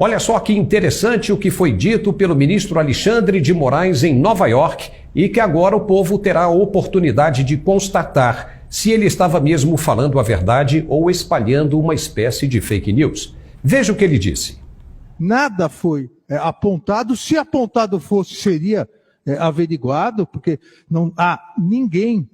Olha só que interessante o que foi dito pelo ministro Alexandre de Moraes em Nova York e que agora o povo terá a oportunidade de constatar se ele estava mesmo falando a verdade ou espalhando uma espécie de fake news. Veja o que ele disse. Nada foi apontado. Se apontado fosse, seria averiguado, porque não há ninguém,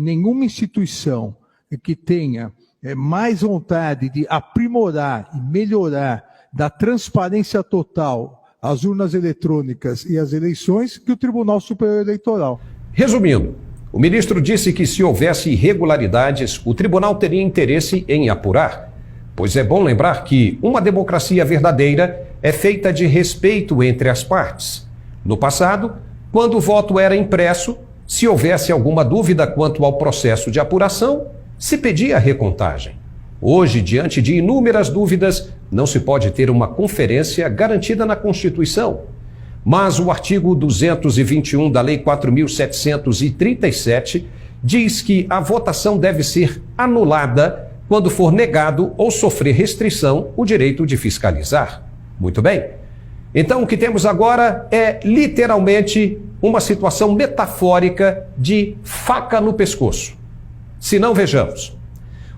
nenhuma instituição que tenha mais vontade de aprimorar e melhorar da transparência total às urnas eletrônicas e às eleições que o Tribunal Superior Eleitoral. Resumindo, o ministro disse que se houvesse irregularidades, o tribunal teria interesse em apurar, pois é bom lembrar que uma democracia verdadeira é feita de respeito entre as partes. No passado, quando o voto era impresso, se houvesse alguma dúvida quanto ao processo de apuração, se pedia a recontagem. Hoje, diante de inúmeras dúvidas, não se pode ter uma conferência garantida na Constituição. Mas o artigo 221 da Lei 4.737 diz que a votação deve ser anulada quando for negado ou sofrer restrição o direito de fiscalizar. Muito bem. Então, o que temos agora é literalmente uma situação metafórica de faca no pescoço. Se não, vejamos.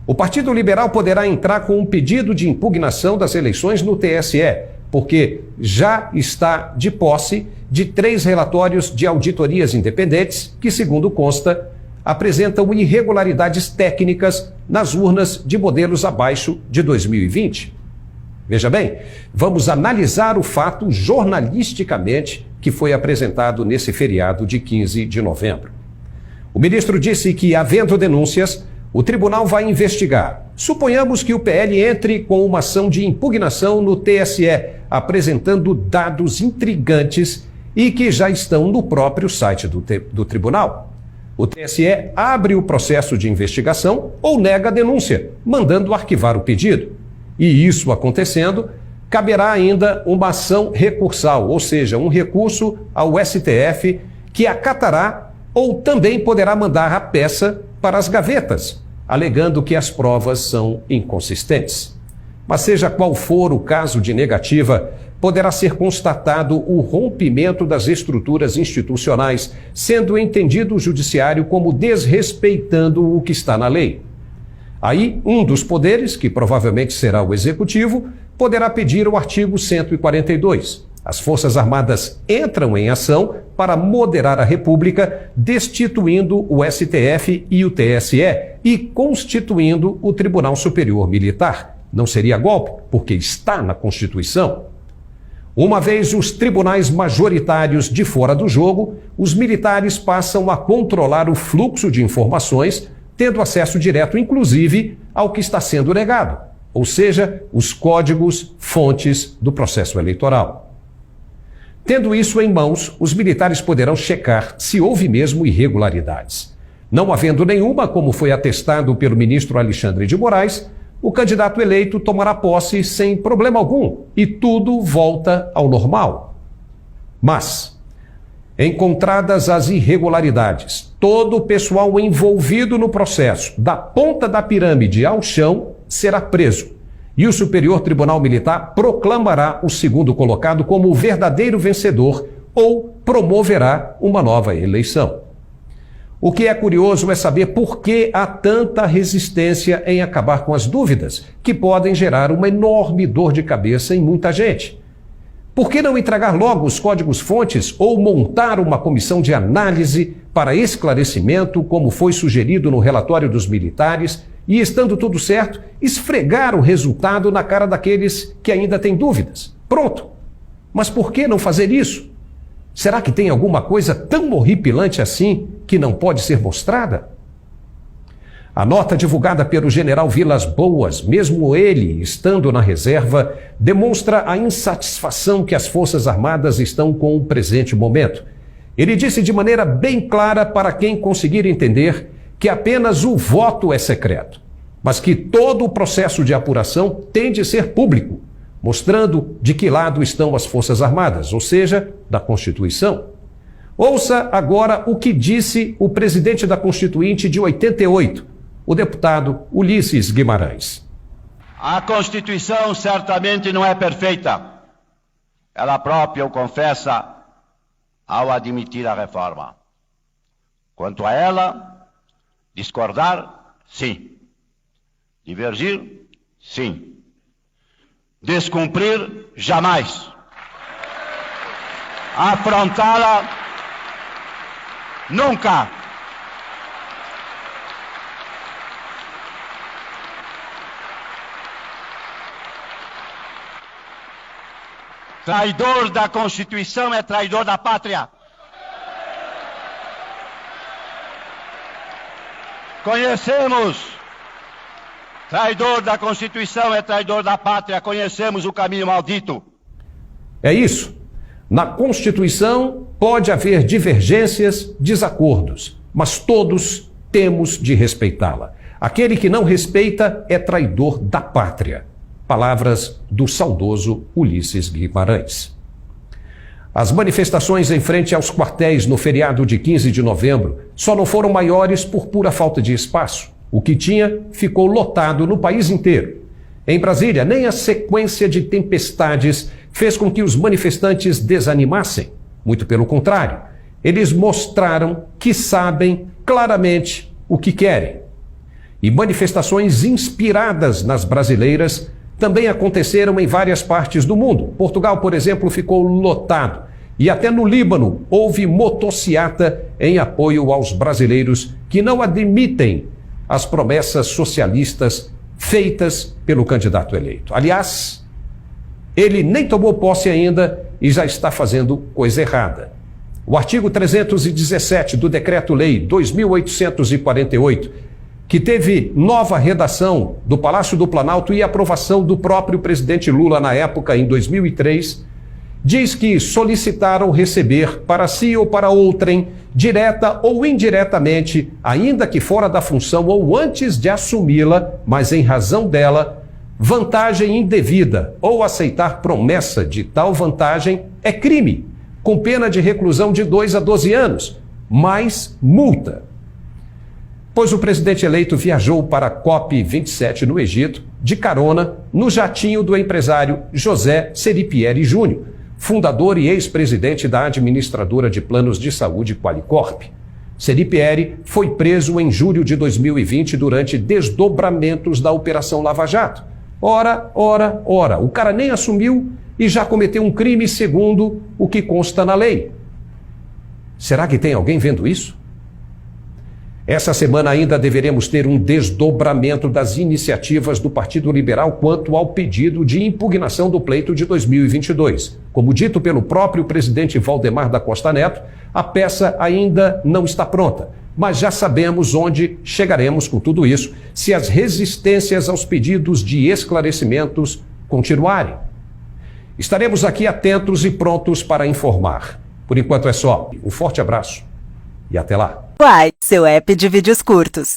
O Partido Liberal poderá entrar com um pedido de impugnação das eleições no TSE, porque já está de posse de 3 relatórios de auditorias independentes que, segundo consta, apresentam irregularidades técnicas nas urnas de modelos abaixo de 2020. Veja bem, vamos analisar o fato jornalisticamente que foi apresentado nesse feriado de 15 de novembro. O ministro disse que, havendo denúncias, o tribunal vai investigar. Suponhamos que o PL entre com uma ação de impugnação no TSE, apresentando dados intrigantes e que já estão no próprio site do tribunal. O TSE abre o processo de investigação ou nega a denúncia, mandando arquivar o pedido. E isso acontecendo, caberá ainda uma ação recursal, ou seja, um recurso ao STF que acatará ou também poderá mandar a peça para as gavetas, alegando que as provas são inconsistentes. Mas seja qual for o caso de negativa, poderá ser constatado o rompimento das estruturas institucionais, sendo entendido o judiciário como desrespeitando o que está na lei. Aí, um dos poderes, que provavelmente será o executivo, poderá pedir o artigo 142. As Forças Armadas entram em ação para moderar a República, destituindo o STF e o TSE e constituindo o Tribunal Superior Militar. Não seria golpe, porque está na Constituição. Uma vez os tribunais majoritários de fora do jogo, os militares passam a controlar o fluxo de informações, tendo acesso direto, inclusive, ao que está sendo negado, ou seja, os códigos fontes do processo eleitoral. Tendo isso em mãos, os militares poderão checar se houve mesmo irregularidades. Não havendo nenhuma, como foi atestado pelo ministro Alexandre de Moraes, o candidato eleito tomará posse sem problema algum e tudo volta ao normal. Mas, encontradas as irregularidades, todo o pessoal envolvido no processo, da ponta da pirâmide ao chão, será preso. E o Superior Tribunal Militar proclamará o segundo colocado como o verdadeiro vencedor ou promoverá uma nova eleição. O que é curioso é saber por que há tanta resistência em acabar com as dúvidas, que podem gerar uma enorme dor de cabeça em muita gente. Por que não entregar logo os códigos-fontes ou montar uma comissão de análise para esclarecimento, como foi sugerido no relatório dos militares, e, estando tudo certo, esfregar o resultado na cara daqueles que ainda têm dúvidas? Pronto! Mas por que não fazer isso? Será que tem alguma coisa tão horripilante assim que não pode ser mostrada? A nota divulgada pelo general Vilas Boas, mesmo ele estando na reserva, demonstra a insatisfação que as Forças Armadas estão com o presente momento. Ele disse de maneira bem clara para quem conseguir entender que apenas o voto é secreto, mas que todo o processo de apuração tem de ser público, mostrando de que lado estão as Forças Armadas, ou seja, da Constituição. Ouça agora o que disse o presidente da Constituinte de 88, o deputado Ulisses Guimarães. A Constituição certamente não é perfeita. Ela própria o confessa ao admitir a reforma. Quanto a ela, discordar, sim. Divergir, sim. Descumprir, jamais. Afrontá-la, nunca. Traidor da Constituição é traidor da pátria. Conhecemos. Traidor da Constituição é traidor da pátria. Conhecemos o caminho maldito. É isso. Na Constituição pode haver divergências, desacordos, mas todos temos de respeitá-la. Aquele que não respeita é traidor da pátria. Palavras do saudoso Ulisses Guimarães. As manifestações em frente aos quartéis no feriado de 15 de novembro só não foram maiores por pura falta de espaço. O que tinha ficou lotado no país inteiro. Em Brasília, nem a sequência de tempestades fez com que os manifestantes desanimassem. Muito pelo contrário, eles mostraram que sabem claramente o que querem. E manifestações inspiradas nas brasileiras também aconteceram em várias partes do mundo. Portugal, por exemplo, ficou lotado. E até no Líbano houve motociata em apoio aos brasileiros que não admitem as promessas socialistas feitas pelo candidato eleito. Aliás, ele nem tomou posse ainda e já está fazendo coisa errada. O artigo 317 do Decreto-Lei 2848, que teve nova redação do Palácio do Planalto e aprovação do próprio presidente Lula na época, em 2003, diz que solicitaram receber para si ou para outrem, direta ou indiretamente, ainda que fora da função ou antes de assumi-la, mas em razão dela, vantagem indevida ou aceitar promessa de tal vantagem é crime, com pena de reclusão de 2 a 12 anos, mais multa. Pois o presidente eleito viajou para a COP27 no Egito, de carona, no jatinho do empresário José Seripieri Júnior, fundador e ex-presidente da administradora de planos de saúde Qualicorp. Seripieri foi preso em julho de 2020 durante desdobramentos da Operação Lava Jato. Ora, o cara nem assumiu e já cometeu um crime segundo o que consta na lei. Será que tem alguém vendo isso? Essa semana ainda deveremos ter um desdobramento das iniciativas do Partido Liberal quanto ao pedido de impugnação do pleito de 2022. Como dito pelo próprio presidente Valdemar da Costa Neto, a peça ainda não está pronta, mas já sabemos onde chegaremos com tudo isso se as resistências aos pedidos de esclarecimentos continuarem. Estaremos aqui atentos e prontos para informar. Por enquanto é só. Um forte abraço e até lá. Uai, seu app de vídeos curtos.